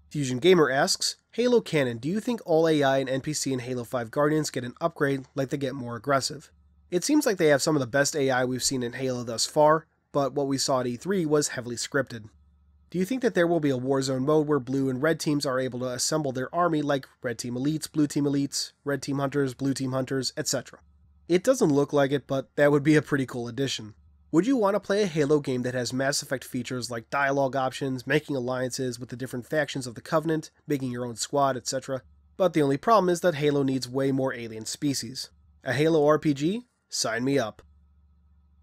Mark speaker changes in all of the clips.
Speaker 1: Fusion Gamer asks, Halo Canon, do you think all AI and NPC in Halo 5 Guardians get an upgrade like they get more aggressive? It seems like they have some of the best AI we've seen in Halo thus far, but what we saw at E3 was heavily scripted. Do you think that there will be a Warzone mode where blue and red teams are able to assemble their army like red team elites, blue team elites, red team hunters, blue team hunters, etc.? It doesn't look like it, but that would be a pretty cool addition. Would you want to play a Halo game that has Mass Effect features like dialogue options, making alliances with the different factions of the Covenant, making your own squad, etc.? But the only problem is that Halo needs way more alien species. A Halo RPG? Sign me up.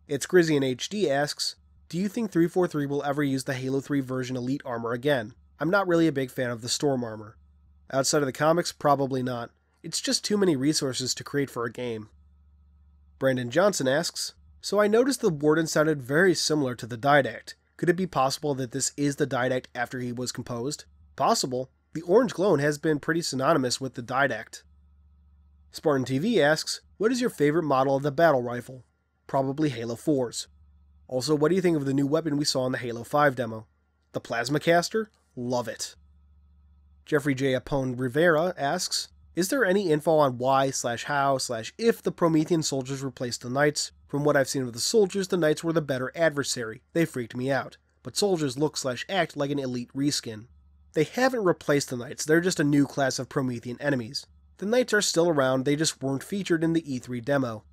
Speaker 1: It's Grizzy in HD asks, do you think 343 will ever use the Halo 3 version Elite armor again? I'm not really a big fan of the Storm armor. Outside of the comics, probably not. It's just too many resources to create for a game. Brandon Johnson asks, so I noticed the Warden sounded very similar to the Didact. Could it be possible that this is the Didact after he was composed? Possible. The orange clone has been pretty synonymous with the Didact. Spartan TV asks, what is your favorite model of the battle rifle? Probably Halo 4's. Also, what do you think of the new weapon we saw in the Halo 5 demo? The Plasma Caster? Love it. Jeffrey J. Apone Rivera asks, is there any info on why/how/if the Promethean soldiers replaced the Knights? From what I've seen of the soldiers, the Knights were the better adversary. They freaked me out. But soldiers look/act like an elite reskin. They haven't replaced the Knights, they're just a new class of Promethean enemies. The Knights are still around, they just weren't featured in the E3 demo.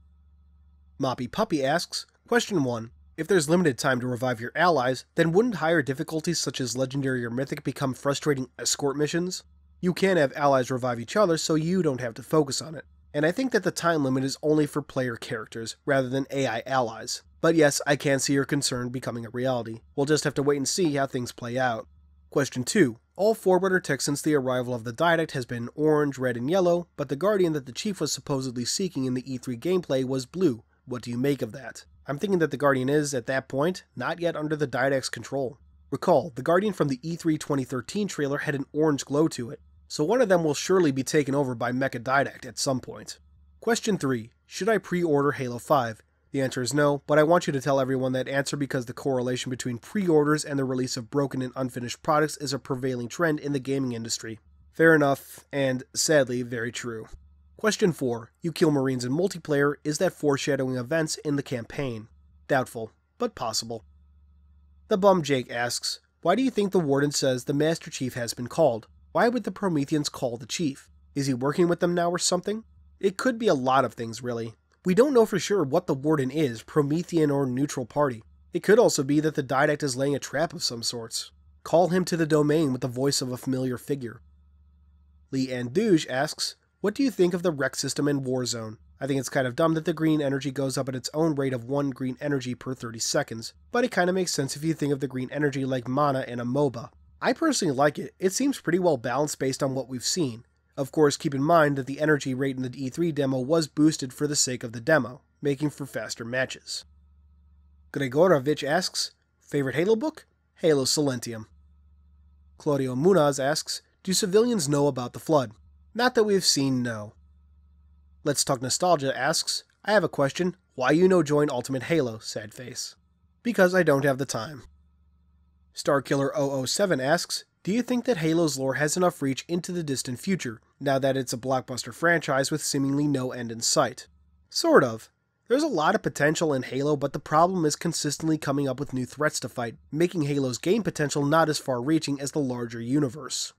Speaker 1: Moppy Puppy asks, question 1. If there's limited time to revive your allies, then wouldn't higher difficulties such as Legendary or Mythic become frustrating escort missions? You can have allies revive each other so you don't have to focus on it. And I think that the time limit is only for player characters, rather than AI allies. But yes, I can see your concern becoming a reality. We'll just have to wait and see how things play out. Question 2. All Forerunner tech since the arrival of the Didact has been orange, red, and yellow, but the Guardian that the Chief was supposedly seeking in the E3 gameplay was blue. What do you make of that? I'm thinking that the Guardian is, at that point, not yet under the Didact's control. Recall, the Guardian from the E3 2013 trailer had an orange glow to it, so one of them will surely be taken over by Mecha Didact at some point. Question 3. Should I pre-order Halo 5? The answer is no, but I want you to tell everyone that answer because the correlation between pre-orders and the release of broken and unfinished products is a prevailing trend in the gaming industry. Fair enough, and sadly, very true. Question 4. You kill Marines in multiplayer, is that foreshadowing events in the campaign? Doubtful, but possible. The Bum Jake asks, why do you think the Warden says the Master Chief has been called? Why would the Prometheans call the Chief? Is he working with them now or something? It could be a lot of things, really. We don't know for sure what the Warden is, Promethean or neutral party. It could also be that the Didact is laying a trap of some sorts. Call him to the domain with the voice of a familiar figure. Lee Anduge asks, what do you think of the rec system in Warzone? I think it's kind of dumb that the green energy goes up at its own rate of 1 green energy per 30 seconds, but it kind of makes sense if you think of the green energy like mana in a MOBA. I personally like it. It seems pretty well balanced based on what we've seen. Of course, keep in mind that the energy rate in the E3 demo was boosted for the sake of the demo, making for faster matches. Gregorovich asks, favorite Halo book? Halo Silentium. Claudio Munaz asks, do civilians know about the Flood? Not that we've seen, no. Let's Talk Nostalgia asks, I have a question, why you no join Ultimate Halo, sad face? Because I don't have the time. Starkiller007 asks, do you think that Halo's lore has enough reach into the distant future, now that it's a blockbuster franchise with seemingly no end in sight? Sort of. There's a lot of potential in Halo, but the problem is consistently coming up with new threats to fight, making Halo's game potential not as far-reaching as the larger universe.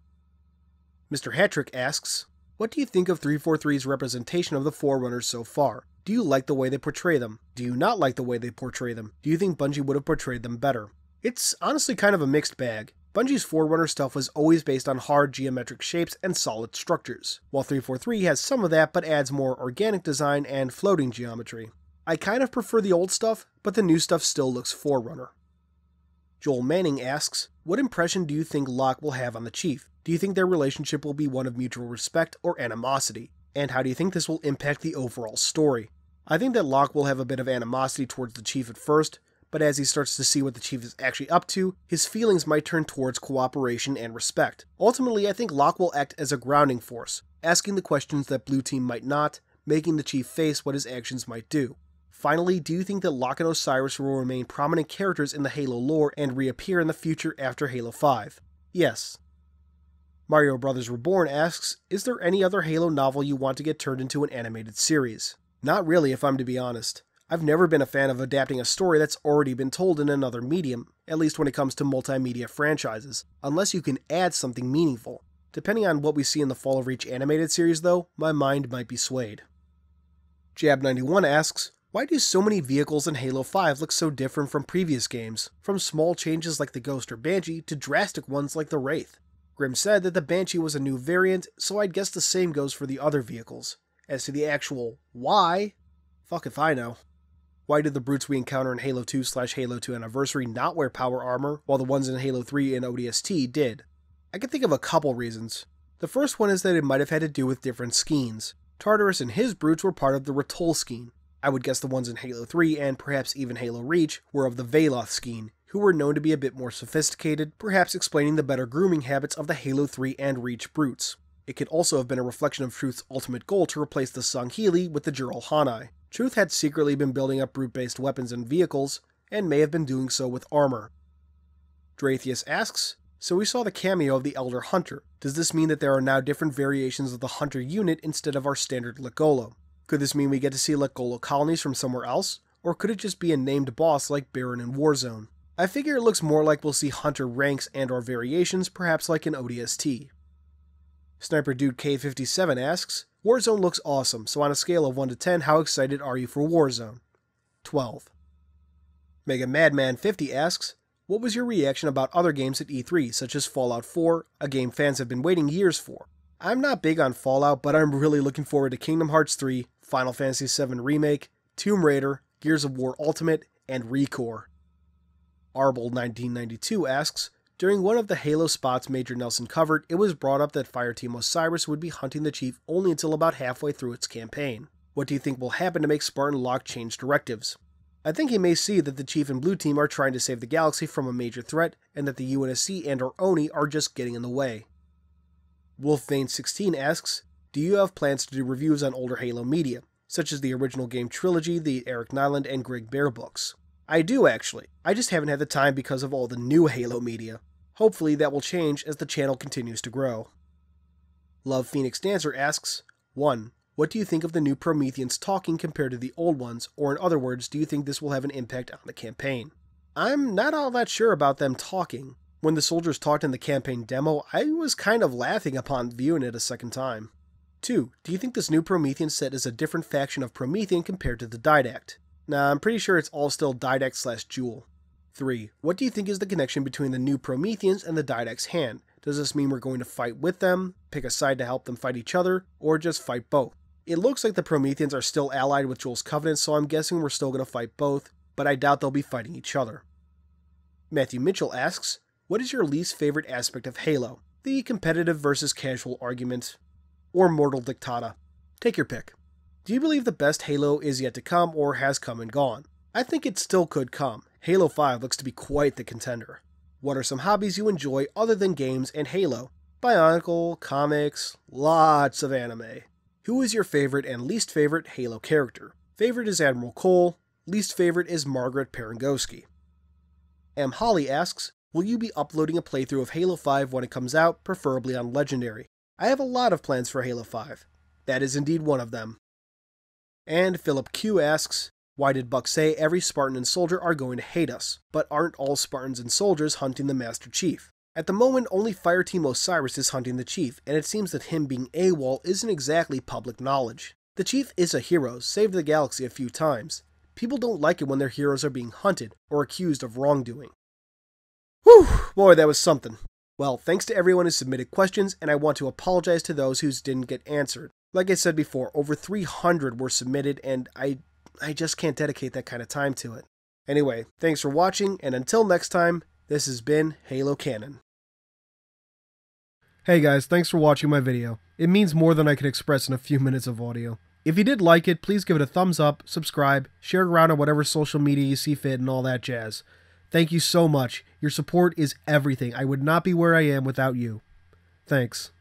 Speaker 1: Mr. Hattrick asks, what do you think of 343's representation of the Forerunners so far? Do you like the way they portray them? Do you not like the way they portray them? Do you think Bungie would have portrayed them better? It's honestly kind of a mixed bag. Bungie's Forerunner stuff was always based on hard geometric shapes and solid structures, while 343 has some of that but adds more organic design and floating geometry. I kind of prefer the old stuff, but the new stuff still looks Forerunner. Joel Manning asks, what impression do you think Locke will have on the Chief? Do you think their relationship will be one of mutual respect or animosity? And how do you think this will impact the overall story? I think that Locke will have a bit of animosity towards the Chief at first, but as he starts to see what the Chief is actually up to, his feelings might turn towards cooperation and respect. Ultimately, I think Locke will act as a grounding force, asking the questions that Blue Team might not, making the Chief face what his actions might do. Finally, do you think that Locke and Osiris will remain prominent characters in the Halo lore and reappear in the future after Halo 5? Yes. Mario Bros. Reborn asks, is there any other Halo novel you want to get turned into an animated series? Not really, if I'm to be honest. I've never been a fan of adapting a story that's already been told in another medium, at least when it comes to multimedia franchises, unless you can add something meaningful. Depending on what we see in the Fall of Reach animated series though, my mind might be swayed. Jab91 asks, why do so many vehicles in Halo 5 look so different from previous games, from small changes like the Ghost or Banshee to drastic ones like the Wraith? Grim said that the Banshee was a new variant, so I'd guess the same goes for the other vehicles. As to the actual why, fuck if I know. Why did the brutes we encounter in Halo 2/Halo 2 Anniversary not wear power armor, while the ones in Halo 3 and ODST did? I can think of a couple reasons. The first one is that it might have had to do with different skeins. Tartarus and his brutes were part of the Ratol skein. I would guess the ones in Halo 3 and perhaps even Halo Reach were of the Veloth skein, who were known to be a bit more sophisticated, perhaps explaining the better grooming habits of the Halo 3 and Reach brutes. It could also have been a reflection of Truth's ultimate goal to replace the Sangheili with the Jural Hanai. Truth had secretly been building up brute-based weapons and vehicles, and may have been doing so with armor. Dratheus asks, so we saw the cameo of the Elder Hunter. Does this mean that there are now different variations of the Hunter unit instead of our standard Lekgolo? Could this mean we get to see Lekgolo colonies from somewhere else, or could it just be a named boss like Baron in Warzone? I figure it looks more like we'll see Hunter ranks and or variations, perhaps like in ODST. Sniper Dude K57 asks, Warzone looks awesome, so on a scale of 1 to 10, how excited are you for Warzone? 12. Mega Madman 50 asks, what was your reaction about other games at E3, such as Fallout 4, a game fans have been waiting years for? I'm not big on Fallout, but I'm really looking forward to Kingdom Hearts 3, Final Fantasy VII Remake, Tomb Raider, Gears of War Ultimate, and ReCore. Arble1992 asks, during one of the Halo spots Major Nelson covered, it was brought up that Fireteam Osiris would be hunting the Chief only until about halfway through its campaign. What do you think will happen to make Spartan Locke change directives? I think he may see that the Chief and Blue Team are trying to save the galaxy from a major threat, and that the UNSC and or ONI are just getting in the way. Wolfvane16 asks, do you have plans to do reviews on older Halo media, such as the original game trilogy, the Eric Nyland and Greg Bear books? I do actually, I just haven't had the time because of all the new Halo media. Hopefully that will change as the channel continues to grow. Love Phoenix Dancer asks, 1. What do you think of the new Prometheans talking compared to the old ones, or in other words, do you think this will have an impact on the campaign? I'm not all that sure about them talking. When the soldiers talked in the campaign demo, I was kind of laughing upon viewing it a second time. 2. Do you think this new Promethean set is a different faction of Promethean compared to the Didact? Nah, I'm pretty sure it's all still Didact/Jewel. 3. What do you think is the connection between the new Prometheans and the Didact's hand? Does this mean we're going to fight with them, pick a side to help them fight each other, or just fight both? It looks like the Prometheans are still allied with Jewel's Covenant, so I'm guessing we're still going to fight both, but I doubt they'll be fighting each other. Matthew Mitchell asks, what is your least favorite aspect of Halo? The competitive versus casual argument, or Mortal Dictata? Take your pick. Do you believe the best Halo is yet to come or has come and gone? I think it still could come. Halo 5 looks to be quite the contender. What are some hobbies you enjoy other than games and Halo? Bionicle, comics, lots of anime. Who is your favorite and least favorite Halo character? Favorite is Admiral Cole, least favorite is Margaret Perengoski. M. Holly asks, will you be uploading a playthrough of Halo 5 when it comes out, preferably on Legendary? I have a lot of plans for Halo 5. That is indeed one of them. And Philip Q asks, why did Buck say every Spartan and soldier are going to hate us, but aren't all Spartans and soldiers hunting the Master Chief? At the moment, only Fireteam Osiris is hunting the Chief, and it seems that him being AWOL isn't exactly public knowledge. The Chief is a hero, saved the galaxy a few times. People don't like it when their heroes are being hunted, or accused of wrongdoing. Whew, boy, that was something. Well, thanks to everyone who submitted questions, and I want to apologize to those whose didn't get answered. Like I said before, over 300 were submitted, and I just can't dedicate that kind of time to it. Anyway, thanks for watching, and until next time, this has been Halo Canon. Hey guys, thanks for watching my video. It means more than I can express in a few minutes of audio. If you did like it, please give it a thumbs up, subscribe, share it around on whatever social media you see fit, and all that jazz. Thank you so much. Your support is everything. I would not be where I am without you. Thanks.